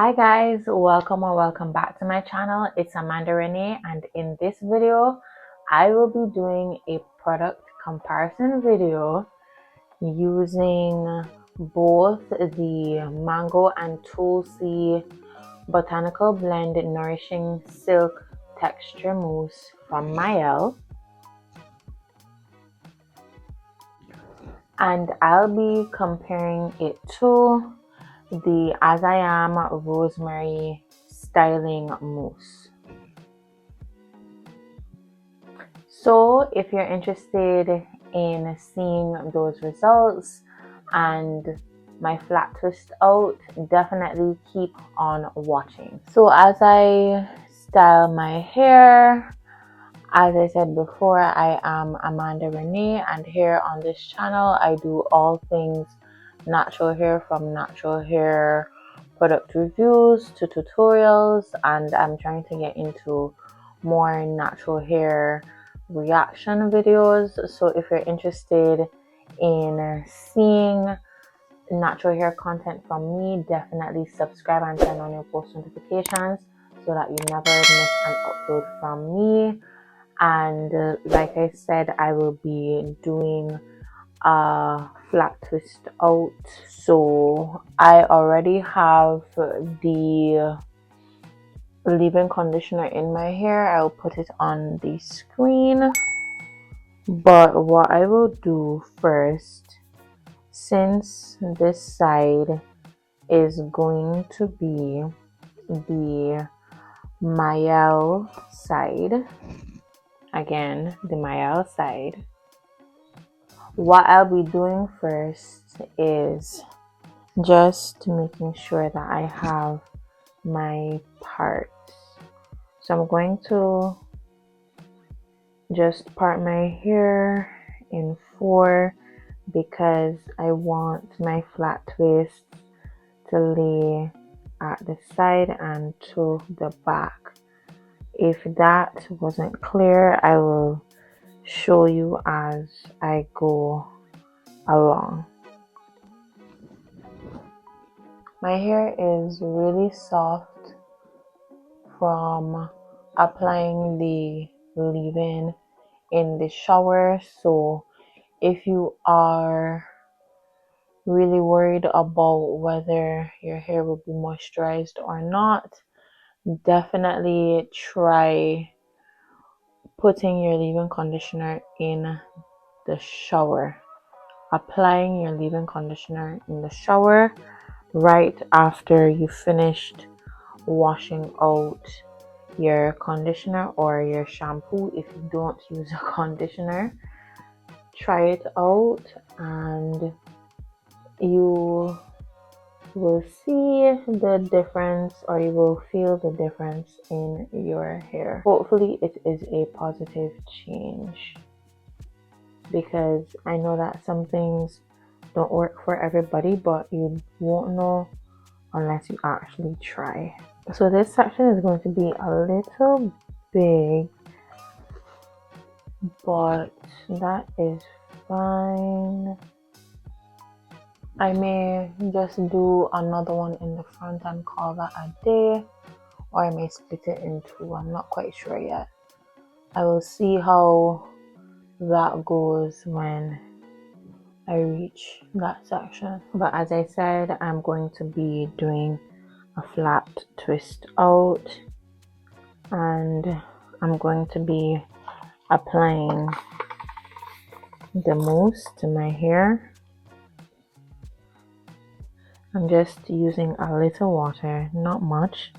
Hi guys, welcome or welcome back to my channel. It's Amanda Renee, and in this video I will be doing a product comparison video using both the mango and Tulsi botanical blend nourishing silk texture mousse from Mielle, and I'll be comparing it to the As I Am Rosemary styling mousse. So if you're interested in seeing those results and my flat twist out, definitely keep on watching. So as I style my hair, as I said before, I am Amanda Renee, and here on this channel I do all things natural hair, from natural hair product reviews to tutorials, and I'm trying to get into more natural hair reaction videos. So if you're interested in seeing natural hair content from me, definitely subscribe and turn on your post notifications so that you never miss an upload from me. And like I said, I will be doing a flat twist out. So I already have the leave-in conditioner in my hair. I'll put it on the screen, but what I will do first, since this side is going to be the Mielle side, again the Mielle side, what I'll be doing first is just making sure that I have my parts. So I'm going to just part my hair in 4 because I want my flat twist to lay at the side and to the back. If that wasn't clear, I will show you as I go along. My hair is really soft from applying the leave-in in the shower, so if you are really worried about whether your hair will be moisturized or not, definitely try putting your leave-in conditioner in the shower. Applying your leave-in conditioner in the shower right after you finished washing out your conditioner or your shampoo. If you don't use a conditioner, try it out and you will see the difference, or you will feel the difference in your hair. Hopefully it is a positive change, because I know that some things don't work for everybody, but you won't know unless you actually try. So this section is going to be a little big, but that is fine. I may just do another one in the front and call that a day, or I may split it in 2. I'm not quite sure yet. I will see how that goes when I reach that section. But as I said, I'm going to be doing a flat twist out, and I'm going to be applying the mousse to my hair. I'm just using a little water, not much,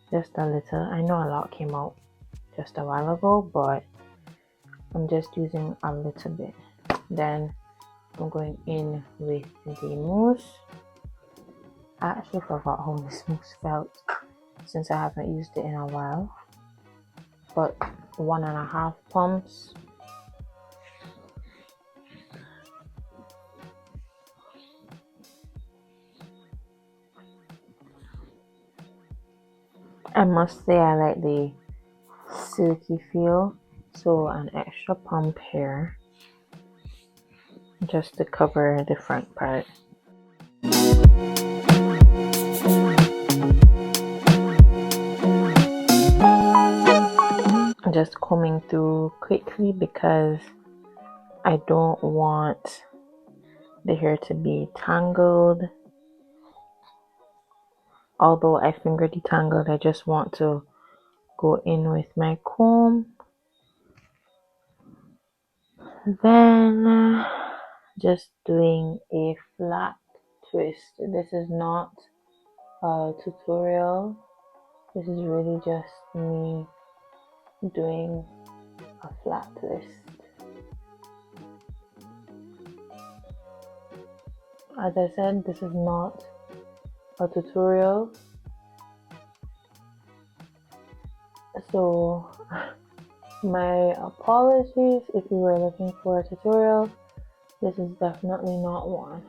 just a little. I know a lot came out just a while ago, but I'm just using a little bit. Then I'm going in with the mousse. I actually forgot how this mousse felt since I haven't used it in a while, but 1.5 pumps. I must say I like the silky feel, so an extra pump here just to cover the front part. just combing through quickly because I don't want the hair to be tangled. Although I finger detangled, I just want to go in with my comb. Then just doing a flat twist. This is not a tutorial. This is really just me doing a flat twist. As I said, this is not a tutorial. So my apologies if you were looking for a tutorial. This is definitely not one.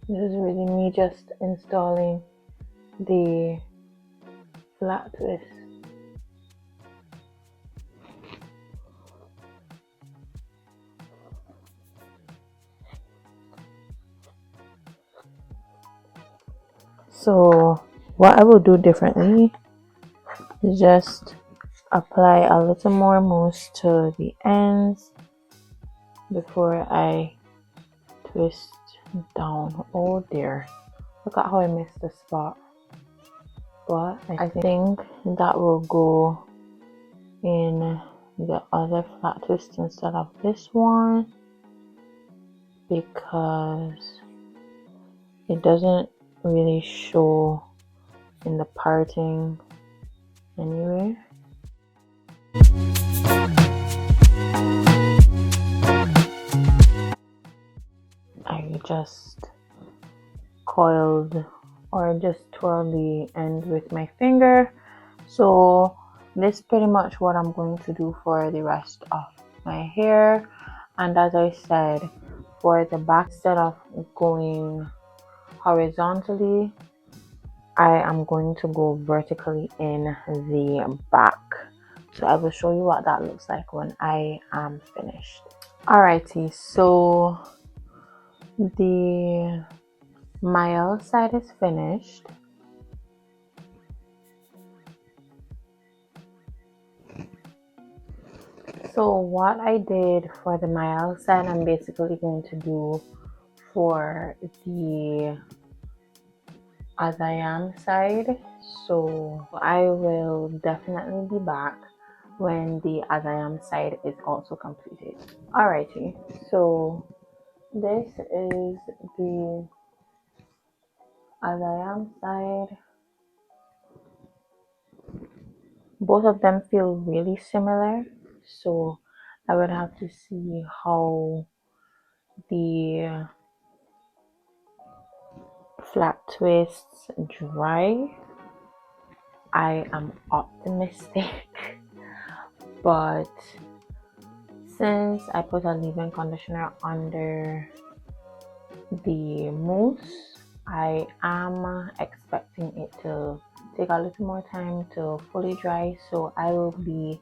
This is really me just installing the flat twist. So what I will do differently is just apply a little more mousse to the ends before I twist down. Oh dear, look at how I missed the spot. But I think that will go in the other flat twist instead of this one because it doesn't really show in the parting anywhere. I just coiled or just twirled the end with my finger. So this is pretty much what I'm going to do for the rest of my hair. And as I said, for the back, instead of going horizontally, I am going to go vertically in the back. So I will show you what that looks like when I am finished. Alrighty, so the Mielle side is finished. So what I did for the Mielle side, I'm basically going to do for the As I Am side. So I will definitely be back when the As I Am side is also completed. Alrighty, so this is the As I Am side. Both of them feel really similar, so I would have to see how the flat twists dry. I am optimistic, but since I put a leave-in conditioner under the mousse, I am expecting it to take a little more time to fully dry, so I will be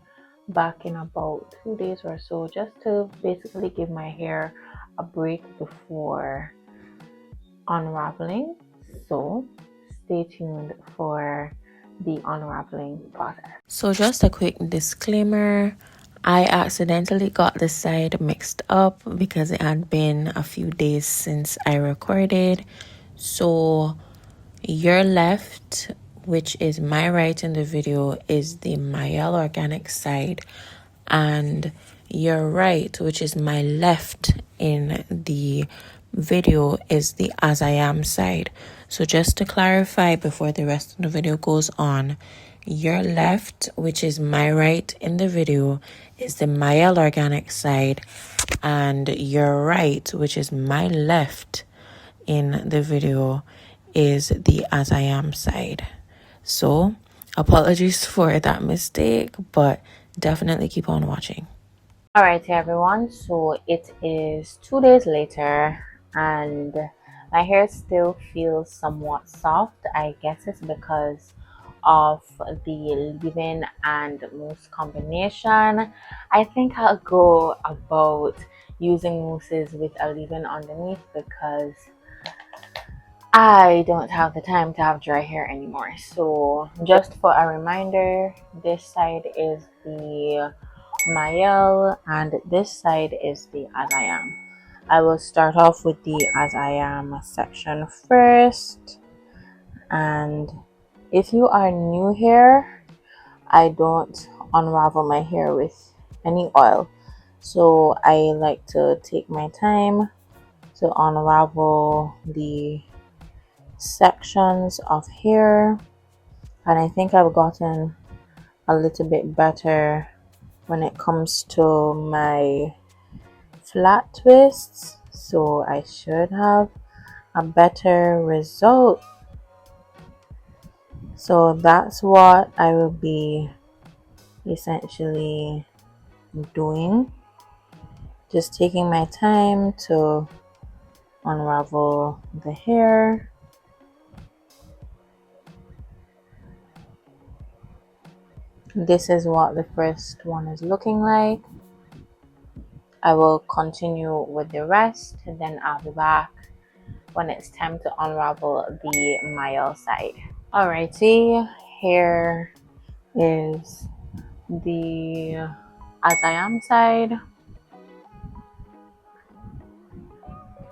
back in about 2 days or so just to basically give my hair a break before unraveling. So stay tuned for the unraveling process. So just a quick disclaimer, I accidentally got the side mixed up because it had been a few days since I recorded. So your left, which is my right in the video, is the Mielle organic side, and your right, which is my left in the video, is the As I Am side. So just to clarify before the rest of the video goes on, your left, which is my right in the video, is the Mielle organic side, and your right, which is my left in the video, is the As I Am side. So apologies for that mistake, but definitely keep on watching. Alright everyone, so it is 2 days later and my hair still feels somewhat soft. I guess it's because of the leave-in and mousse combination. I think I'll go about using mousses with a leave-in underneath because I don't have the time to have dry hair anymore. So just for a reminder, this side is the Mielle and this side is the As I Am. I will start off with the As I Am section first. And if you are new here, I don't unravel my hair with any oil. So I like to take my time to unravel the sections of hair, and I think I've gotten a little bit better when it comes to my flat twists, so I should have a better result. So that's what I will be essentially doing, just taking my time to unravel the hair. This is what the first one is looking like. I will continue with the rest and then I'll be back when it's time to unravel the Mielle side. Alrighty, here is the As I Am side.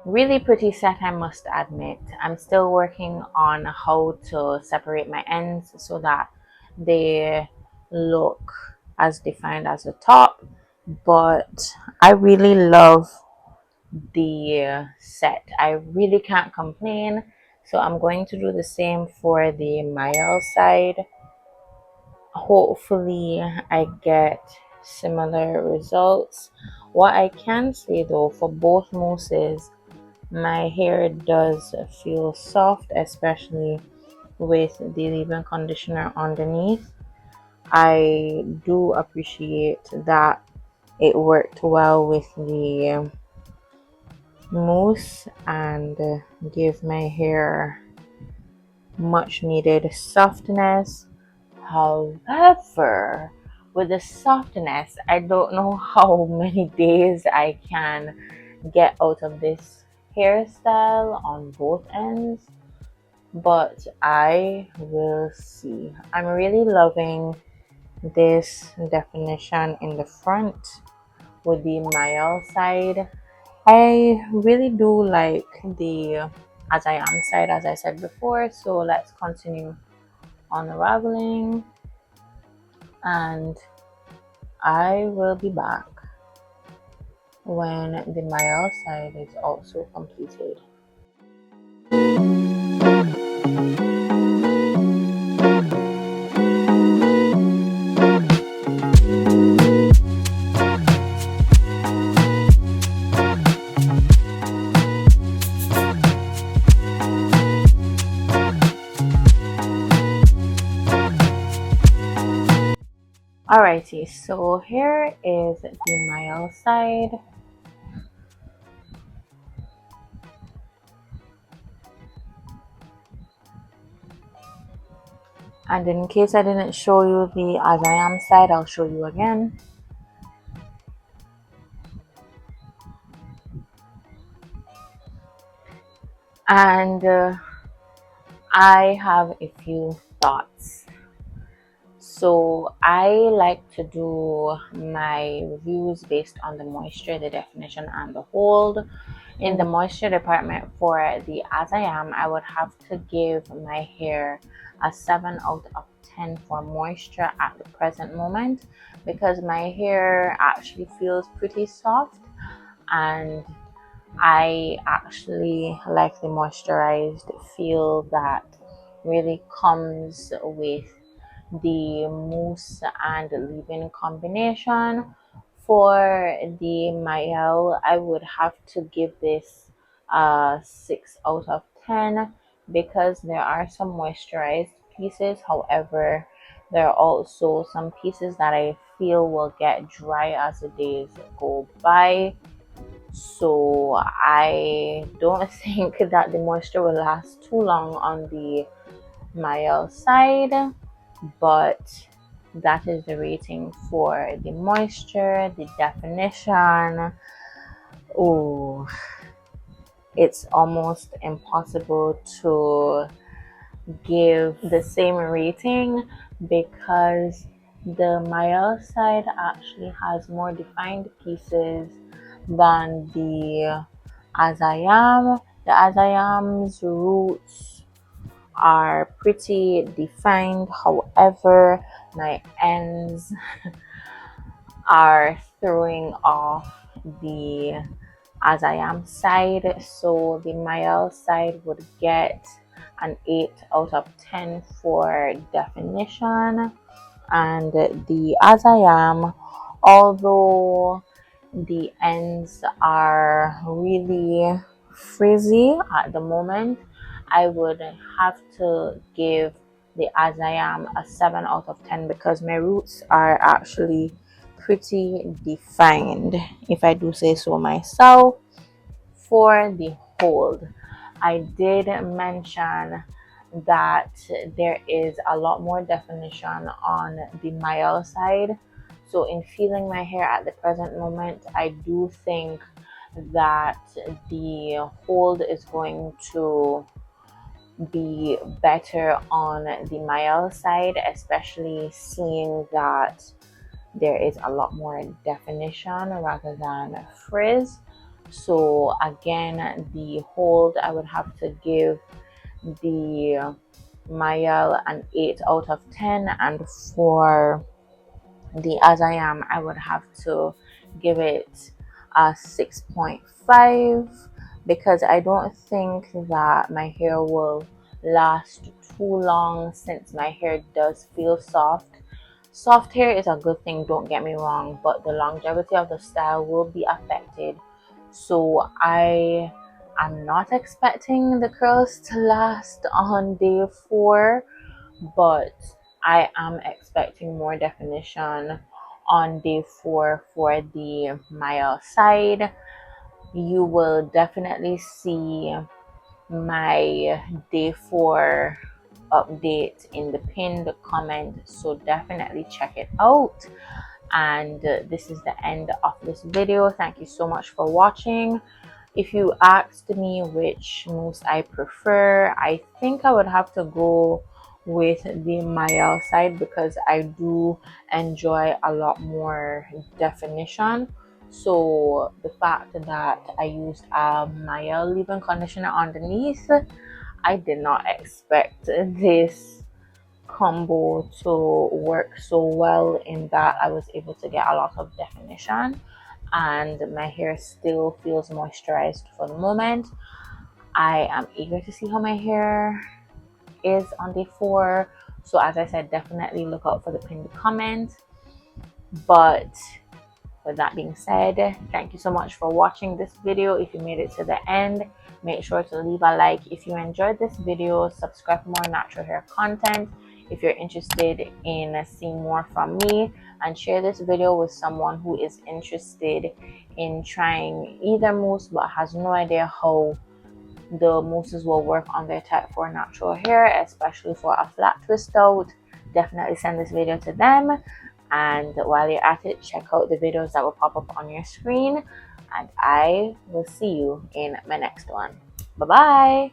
Really pretty set, I must admit. I'm still working on how to separate my ends so that they look as defined as the top, but I really love the set. I really can't complain. So I'm going to do the same for the Mielle side. Hopefully I get similar results. What I can say though, for both mousses, my hair does feel soft, especially with the leave-in conditioner underneath. I do appreciate that it worked well with the mousse and give my hair much needed softness. However, with the softness, I don't know how many days I can get out of this hairstyle on both ends, but I will see. I'm really loving this definition in the front with the Mielle side. I really do like the As I Am side, as I said before. So let's continue unraveling and I will be back when the Mielle side is also completed. Alrighty, so here is the Mielle side. And in case I didn't show you the As I Am side, I'll show you again. And I have a few thoughts. So I like to do my reviews based on the moisture, the definition, and the hold. In the moisture department for the As I Am, I would have to give my hair a 7 out of 10 for moisture at the present moment, because my hair actually feels pretty soft and I actually like the moisturized feel that really comes with the mousse and leave-in combination. For the Mielle, I would have to give this a 6 out of 10 because there are some moisturized pieces. However, there are also some pieces that I feel will get dry as the days go by. So I don't think that the moisture will last too long on the Mielle side, but that is the rating for the moisture, the definition. Oh, it's almost impossible to give the same rating because the Mielle side actually has more defined pieces than the As I Am. The As I Am's roots are pretty defined, however, my ends are throwing off the As I Am side, so the Mielle side would get an 8 out of 10 for definition, and the As I Am, although the ends are really frizzy at the moment, I would have to give the As I Am a 7 out of 10 because my roots are actually pretty defined, if I do say so myself. For the hold, I did mention that there is a lot more definition on the Mielle side. So in feeling my hair at the present moment, I do think that the hold is going to be better on the Mielle side, especially seeing that there is a lot more definition rather than frizz. So again, the hold, I would have to give the Mielle an 8 out of 10, and for the As I Am, I would have to give it a 6.5 because I don't think that my hair will last too long since my hair does feel soft. Soft hair is a good thing, don't get me wrong, but the longevity of the style will be affected. So I am not expecting the curls to last on day 4, but I am expecting more definition on day 4 for the Mielle side. You will definitely see my day 4 update in the pinned comment, so definitely check it out. And this is the end of this video. Thank you so much for watching. If you asked me which mousse I prefer, I think I would have to go with the Mielle side because I do enjoy a lot more definition. So the fact that I used a Mielle leave-in conditioner underneath, I did not expect this combo to work so well, in that I was able to get a lot of definition and my hair still feels moisturized for the moment. I am eager to see how my hair is on day 4. So as I said, definitely look out for the pinned comment. But with that being said, thank you so much for watching this video. If you made it to the end, make sure to leave a like. If you enjoyed this video, subscribe for more natural hair content. If you're interested in seeing more from me, and share this video with someone who is interested in trying either mousse but has no idea how the mousses will work on their type 4 natural hair, especially for a flat twist out. Definitely send this video to them. And while you're at it, check out the videos that will pop up on your screen, and I will see you in my next one. Bye bye.